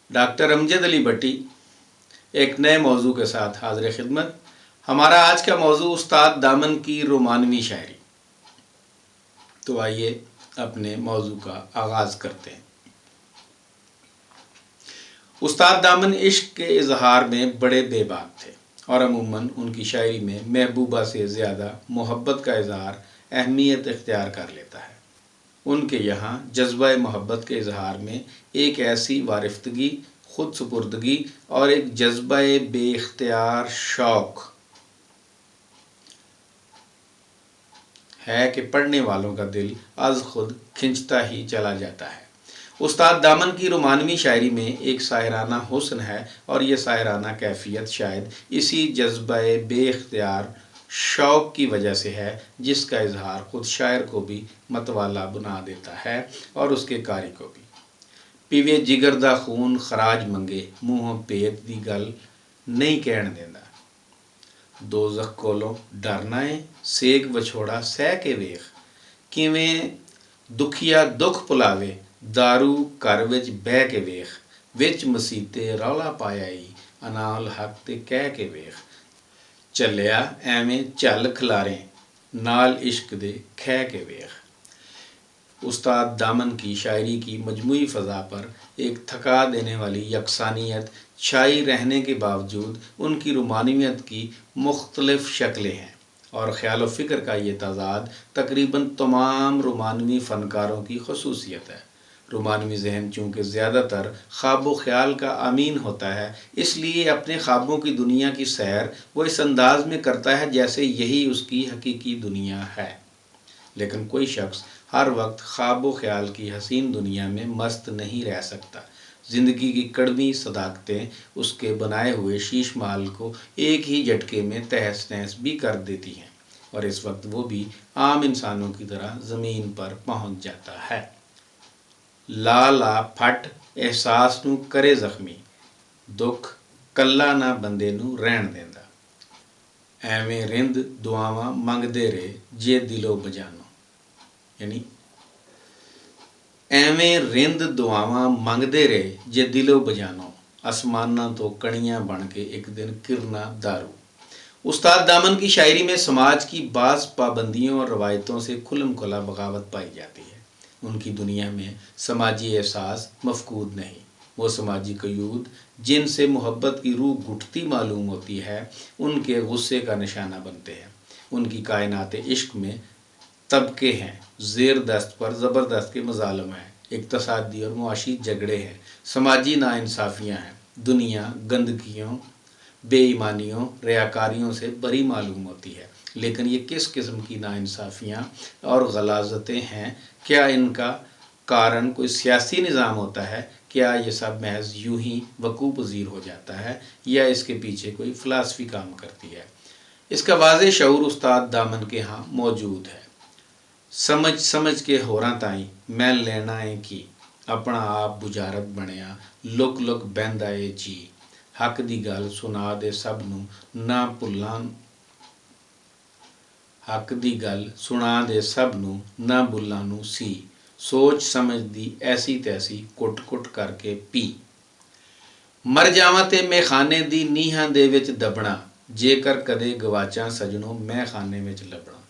Doctor Amjad Ali भट्टी एक नए मौजू के साथ हाजिर खिदमत। हमारा आज का मौजू उस्ताद दामन की रोमानवी शायरी। तो आइए अपने मौजू का आगाज़ करते हैं। उस्ताद दामन इश्क के इजहार में बड़े बेबाक थे और अमूमन उनकी शायरी में महबूबा से ज़्यादा मोहब्बत का इजहार अहमियत इख्तियार कर लेता है। उनके यहाँ जज्बा मोहब्बत के इजहार में एक ऐसी वारिफ्तगी, खुद सुपुर्दगी और एक जज्बा बेख्तियार शौक़ है कि पढ़ने वालों का दिल अज खुद खिंचता ही चला जाता है। उस्ताद दामन की रोमानवी शायरी में एक शायराना हुस्न है और ये शायराना कैफियत शायद इसी जज्बा बेख्तियार शौक़ की वजह से है जिसका इजहार खुद शायर को भी मतवाला बना देता है और उसके कारी को भी। पीवे जिगर दा खून खराज मंगे मूँहों पेत दी गल नहीं कहण देंदा। दोज़ख कोलों डरना है सेक विछोड़ा सह के वेख किवें दुखिया दुख भुलावे दारू घर विच बह के वेख विच मसीते रौला पाया ही अनाल हक ते कह के वेख चलिया एवें झल खिलारे नाल इश्क दे खह के वेख। उस्ताद दामन की शायरी की मजमूई फ़ज़ा पर एक थका देने वाली यकसानियत छाई रहने के बावजूद उनकी रोमानियत की मुख्तलिफ शक्लें हैं और ख़याल व फ़िक्र का ये तज़ाद तकरीबन तमाम रोमानवी फ़नकारों की खसूसियत है। रोमानवी जहन चूँकि ज़्यादातर ख्वाब व ख़याल का अमीन होता है, इसलिए अपने ख्वाबों की दुनिया की सैर वो इस अंदाज में करता है जैसे यही उसकी हकीकी दुनिया है। लेकिन कोई शख्स हर वक्त ख्वाब व ख़याल की हसीन दुनिया में मस्त नहीं रह सकता। ज़िंदगी की कड़वी सदाकतें उसके बनाए हुए शीश महल को एक ही झटके में तहस नहस भी कर देती हैं और इस वक्त वो भी आम इंसानों की तरह ज़मीन पर पहुंच जाता है। ला ला फट एहसास नू करे जख्मी दुख कल्ला ना बंदे नू रहन देंदा। एवें रिंद दुआवां मंगदे रहे जे दिलो बजानो, यानी एवें रिंद दुआवां मंगदे रहे जे दिलो बजानो आसमाना तो कणियां बन के एक दिन किरना दारू। उस्ताद दामन की शायरी में समाज की बाज़ पाबंदियों और रवायतों से खुल्म खुला बगावत पाई जाती है। उनकी दुनिया में समाजी एहसास मफकूद नहीं, वो समाजी क़यूद जिनसे मोहब्बत की रूह घुटती मालूम होती है उनके गुस्से का निशाना बनते हैं। उनकी कायनात इश्क में तबके हैं, ज़ेर दस्त पर ज़बरदस्त के मज़ालम हैं, इक़्तिसादी और मुआशी झगड़े हैं, समाजी नाइंसाफ़ियाँ हैं। दुनिया गंदगियों, बेईमानियों, रियाकारियों से बरी मालूम होती है, लेकिन ये किस किस्म की नाइंसाफ़ियाँ और गलाज़तें हैं? क्या इनका कारण कोई सियासी निज़ाम होता है? क्या ये सब महज यूं ही वकूअ पज़ीर हो जाता है या इसके पीछे कोई फ़िलासफ़ी काम करती है? इसका वाज़ेह शऊर उस्ताद दामन के यहाँ मौजूद है। समझ समझ के होरां ताईं मैं लेना है कि अपना आप बुझारत बनिया लुक लुक बहंदा है जी हक दी गल सुना दे सब नूं ना भुल्लां हक दी गल सुना दे सब नूं ना भुल्लां नूं सी सोच समझ दी ऐसी तैसी कुट कुट करके पी मर जावां ते मैं खाने दी नीहां दे विच दबना जेकर कदे गवाचां सजनों मैं खाने विच लबना।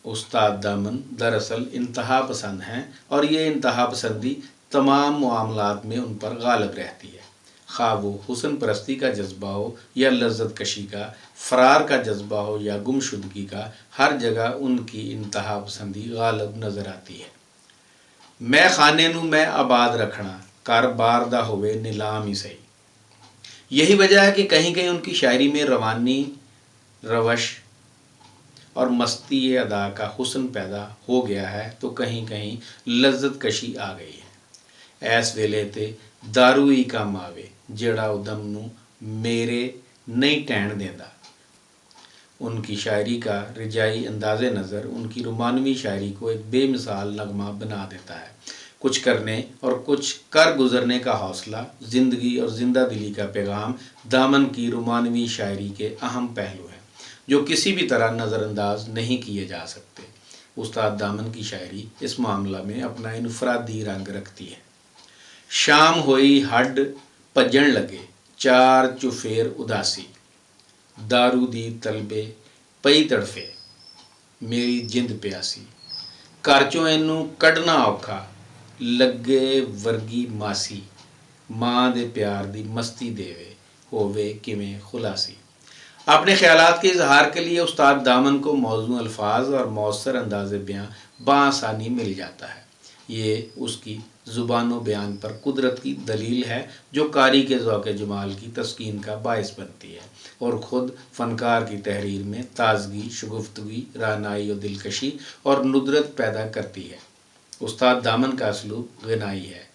उस्ताद दामन दरअसल इंतहा पसंद हैं और ये इंतहा पसंदी तमाम मामलात में उन पर गालिब रहती है। खा वो हुस्न परस्ती का जज्बा हो या लज्जत कशी का, फ़रार का जज्बा हो या गुमशुदगी का, हर जगह उनकी इंतहा पसंदी गालिब नज़र आती है। मैं खाने नू मैं आबाद रखना कर बार दा होवे नीलाम ही सही। यही वजह है कि कहीं कहीं उनकी शायरी में रवानी रवश और मस्ती अदा का हुस्न पैदा हो गया है तो कहीं कहीं लज्जत कशी आ गई है। ऐस वेले ते दारू ही काम आवे जेड़ा उदम नू मेरे नहीं टहन देंदा। उनकी शायरी का रिजाई अंदाज़ नज़र उनकी रोमानवी शायरी को एक बेमिसाल नगमा बना देता है। कुछ करने और कुछ कर गुज़रने का हौसला, ज़िंदगी और ज़िंदा दिली का पैगाम दामन की रोमानवी शायरी के अहम पहलू हैं जो किसी भी तरह नज़रअंदाज नहीं किए जा सकते। उस्ताद दामन की शायरी इस मामला में अपना इनफरादी रंग रखती है। ਸ਼ਾਮ ਹੋਈ ਹੱਡ ਭੱਜਣ ਲੱਗੇ, ਚਾਰ ਚੁਫੇਰ ਉਦਾਸੀ, ਦਾਰੂ ਦੀ ਤਲਬੇ ਪਈ ਤੜਫੇ, ਮੇਰੀ ਜਿੰਦ ਪਿਆਸੀ। ਘਰ ਚੋਂ ਇਹਨੂੰ ਕੱਢਣਾ ਔਖਾ, ਲੱਗੇ ਵਰਗੀ ਮਾਸੀ, ਮਾਂ ਦੇ प्यार ਦੀ ਮਸਤੀ ਦੇਵੇ, होवे किमें खुलासी। अपने ख्यालात के इजहार के लिए उस्ताद दामन को मौजूद अल्फाज और मौसर अंदाज़ बयां बआसानी मिल जाता है। ये उसकी ज़ुबान व बयान पर कुदरत की दलील है जो कारी के ज़ौक़ जमाल की तस्कीन का बायस बनती है और ख़ुद फ़नकार की तहरीर में ताज़गी, शगुफ्तगी, रानाई और दिलकशी और नुदरत पैदा करती है। उस्ताद दामन का असलूब गनाई है,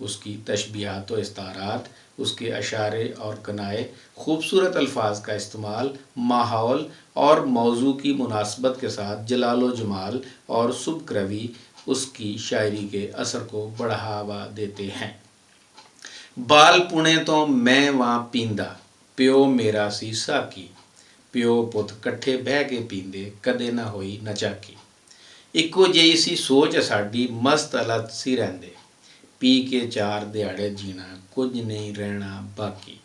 उसकी तशबीहात व इस्तारात, उसके अशारे और कनाए, खूबसूरत अल्फाज का इस्तेमाल, माहौल और मौजू की मुनासबत के साथ जलाल व जमाल और सुबक रवी उसकी शायरी के असर को बढ़ावा देते हैं। बाल पुणे तो मैं वहाँ पींदा, प्यो मेरा सी साकी, प्यो पुत कट्ठे बह के पींदे, कदे ना होई नचाकी। इक्को ਜਿਹੀ सी सोच साडी, मस्त अलत सी रहंदे, पी के चार दिहाड़े जीना, कुछ नहीं रहना बाकी।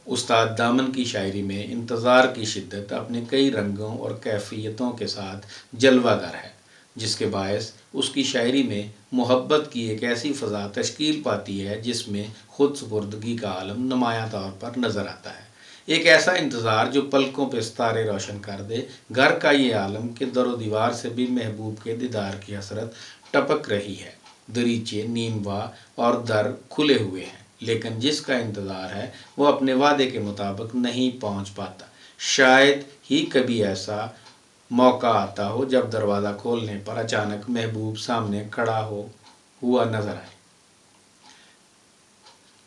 उस्ताद दामन की शायरी में इंतज़ार की शिद्दत अपने कई रंगों और कैफियतों के साथ जलवागर है, जिसके बायस उसकी शायरी में मोहब्बत की एक ऐसी फ़ज़ा तश्कील पाती है जिसमें ख़ुद सुपुर्दगी का आलम नुमायाँ तौर पर नज़र आता है। एक ऐसा इंतज़ार जो पलकों पे सितारे रोशन कर दे, घर का ये आलम कि दरो दीवार से भी महबूब के दीदार की हसरत टपक रही है। दरीचे, नीमवा और दर खुले हुए हैं, लेकिन जिसका इंतज़ार है वो अपने वादे के मुताबिक नहीं पहुंच पाता। शायद ही कभी ऐसा मौका आता हो जब दरवाज़ा खोलने पर अचानक महबूब सामने खड़ा हुआ नज़र आए।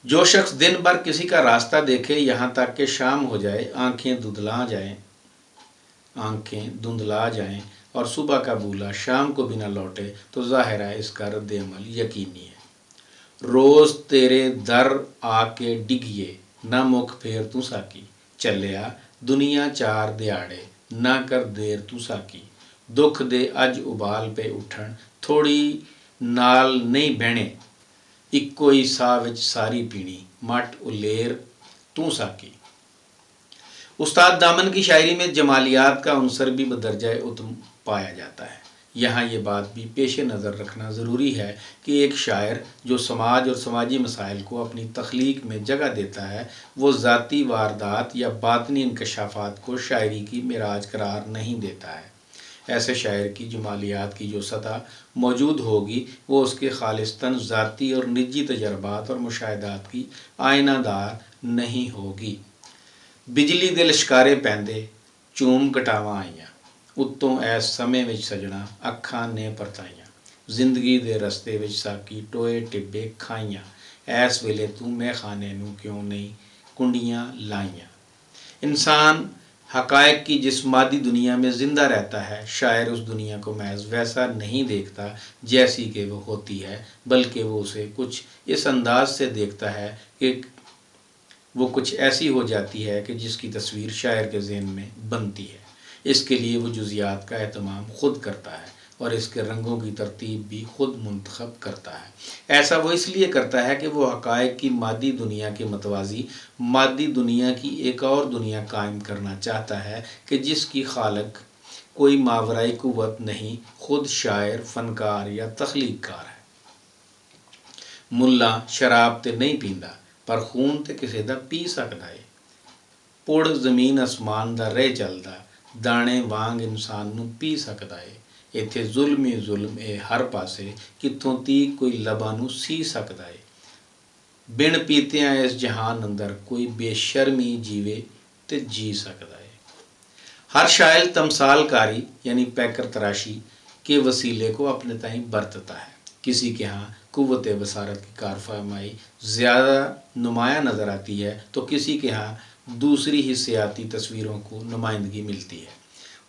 जो शख्स दिन भर किसी का रास्ता देखे यहाँ तक कि शाम हो जाए, आंखें धुंधला जाएं और सुबह का बूला शाम को बिना लौटे, तो ज़ाहिर है इसका रद्द अमल यकीनी है। रोज़ तेरे दर आके डिगिए, ना मुख फेर तू साकी, चलिया दुनिया चार दिहाड़े, ना कर देर तू साकी। दुख दे अज उबाल पे उठन, थोड़ी नाल नहीं बहने, इक्को ही साह विच सारी पीनी, मट उलेर तू साकी। उस्ताद दामन की शायरी में जमालियात का अंसर भी बदरजा उत्तम पाया जाता है। यहाँ ये बात भी पेश नज़र रखना ज़रूरी है कि एक शायर जो समाज और समाजी मसाइल को अपनी तख्लीक में जगह देता है, वो ज़ाती वारदात या बातनी इंकशाफात को शायरी की मिराज करार नहीं देता है। ऐसे शायर की जमालियात की जो सतह मौजूद होगी वो उसके खालिस्तन ज़ाती और निजी तजर्बात और मुशाहिदात की आयनादार नहीं होगी। बिजली दे लिशकारे पैंदे, चूम घटावां आईयां, उत्तों ऐस समय विच सजना, अखां ने परताइयां, जिंदगी दे रस्ते विच साकी, टोए टिब्बे खाइयां, ऐस वेले तू मैं खाने नूं क्यों नहीं कुंडियां लाइयां। इंसान हकायक की जिस मादी दुनिया में ज़िंदा रहता है, शायर उस दुनिया को महज वैसा नहीं देखता जैसी कि वो होती है, बल्कि वो उसे कुछ इस अंदाज से देखता है कि वो कुछ ऐसी हो जाती है कि जिसकी तस्वीर शायर के ज़हन में बनती है। इसके लिए वो जुज़ियात का एहतमाम ख़ुद करता है और इसके रंगों की तरतीब भी ख़ुद मुंतखब करता है। ऐसा वो इसलिए करता है कि वो हक़ाइक़ की मादी दुनिया के मतवाज़ी मादी दुनिया की एक और दुनिया कायम करना चाहता है कि जिसकी खालिक कोई मावराई कुव्वत नहीं, ख़ुद शायर, फ़नकार या तख्लीक़कार है। मुल्ला शराब ते नहीं पींदा, पर खून ते किसी दा पी सकदा है। पुड़ ज़मीन आसमान दा रह चलदा, दाणे वांग इंसान नूं पी सकदा है। इत्थे जुल्म ही जुल्म है हर पासे, कित्थों तीक कोई लबां नूं सी सकदा है। बिन पीतियां इस जहान अंदर कोई बेशर्मी जीवे ते जी सकदा है। हर शायर तमसालकारी यानी पैकर तराशी के वसीले को अपने ताईं बरतता है। किसी के यहाँ कुव्वत बसारत की कारफरमाई ज़्यादा नुमायाँ नज़र आती है, तो किसी के यहाँ दूसरी हिस्सियाती तस्वीरों को नुमाइंदगी मिलती है।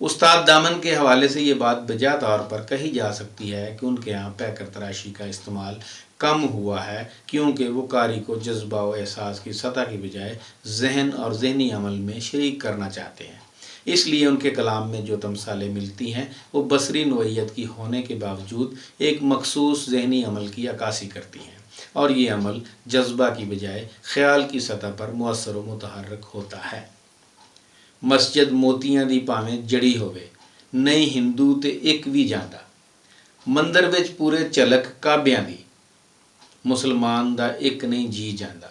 उस्ताद दामन के हवाले से ये बात बजा तौर पर कही जा सकती है कि उनके यहाँ पैकर तराशी का इस्तेमाल कम हुआ है, क्योंकि वो कारी को जज्बा व एहसास की सतह की बजाय जहन और जहनी अमल में शरीक करना चाहते हैं। इसलिए उनके कलाम में जो तमसालें मिलती हैं वो बसरी नोयत की होने के बावजूद एक मखसूस जहनी अमल की अक्कासी करती हैं। اور یہ عمل جذبہ کی بجائے خیال کی سطح پر مؤثر و متحرک ہوتا ہے۔ مسجد موتیاں دی پاویں جڑی ہوਵੇ، نہیں ہندو تے ایک بھی جاندا، مندر وچ پورے چلک کعبیاں دی، مسلمان دا ایک نہیں جی جاندا،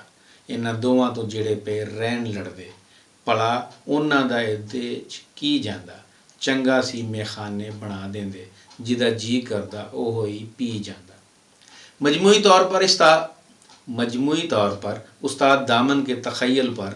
انہاں دوواں تو جڑے پے رہن لڑدے، پلا انہاں دا ایدے کی جاندا، چنگا سی میخانے بنا دیندے، جدا جی کردا او ہوئی پی جاندا۔ مجموعی طور پر استاد دامن کے تخیل پر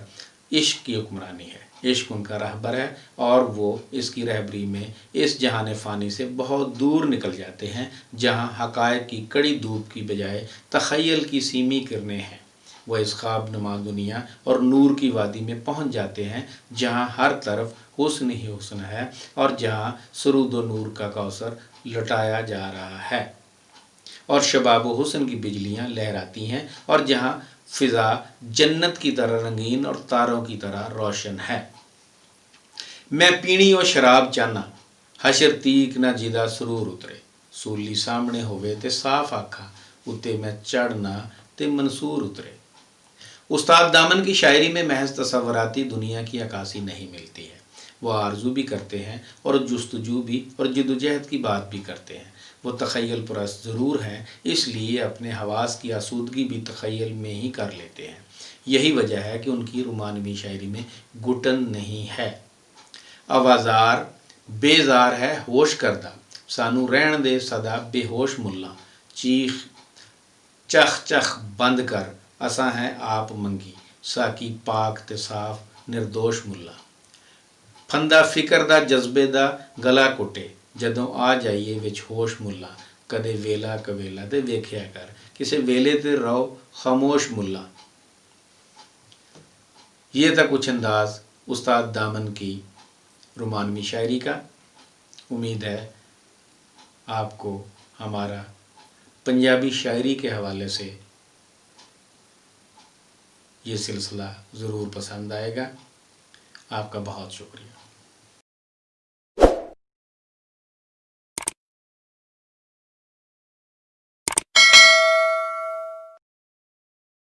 عشق کی حکمرانی ہے۔ عشق ان کا رہبر ہے اور وہ اس کی رہبری میں اس جہان فانی سے بہت دور نکل جاتے ہیں جہاں حقائق کی کڑی دھوپ کی بجائے تخیل کی سیمی کرنیں ہیں۔ وہ اس خواب نما دنیا اور نور کی وادی میں پہنچ جاتے ہیں جہاں ہر طرف حسن ہی حسن ہے اور جہاں سرود و نور کا کوثر لٹایا جا رہا ہے اور شباب و حسن کی بجلیاں لہراتی ہیں اور جہاں فضا جنت کی طرح رنگین اور تاروں کی طرح روشن ہے۔ میں پینی و شراب چاہنا، حشر تیک نہ جدا سرور اترے، سولی سامنے ہوئے تے صاف آکھا، اتے میں چڑھنا تے منصور اترے۔ استاد دامن کی شاعری میں محض تصوراتی دنیا کی عکاسی نہیں ملتی ہے، وہ آرزو بھی کرتے ہیں اور جستجو بھی اور جدوجہد کی بات بھی کرتے ہیں۔ وہ تخیل پرست ضرور ہیں، اس لیے اپنے حواس کی آسودگی بھی تخیل میں ہی کر لیتے ہیں۔ یہی وجہ ہے کہ ان کی رومانوی شاعری میں گھٹن نہیں ہے۔ آوازار بیزار ہے ہوش کردہ، سانو رہن دے سدا بے ہوش ملا، چیخ چخ چخ بند کر، اساں ہیں آپ منگی، ساکی پاک تے صاف نردوش ملا۔ پھندا فکر دا جذبے دا گلا کٹے، جدوں آ جائیے وچ ہوش ملا، کدے ویلا کویلا تے ویکھیا کر، کسے ویلے تے رہو خاموش ملا۔ یہ تھا کچھ انداز استاد دامن کی رومانوی شاعری کا۔ امید ہے آپ کو ہمارا پنجابی شاعری کے حوالے سے یہ سلسلہ ضرور پسند آئے گا۔ آپ کا بہت شکریہ۔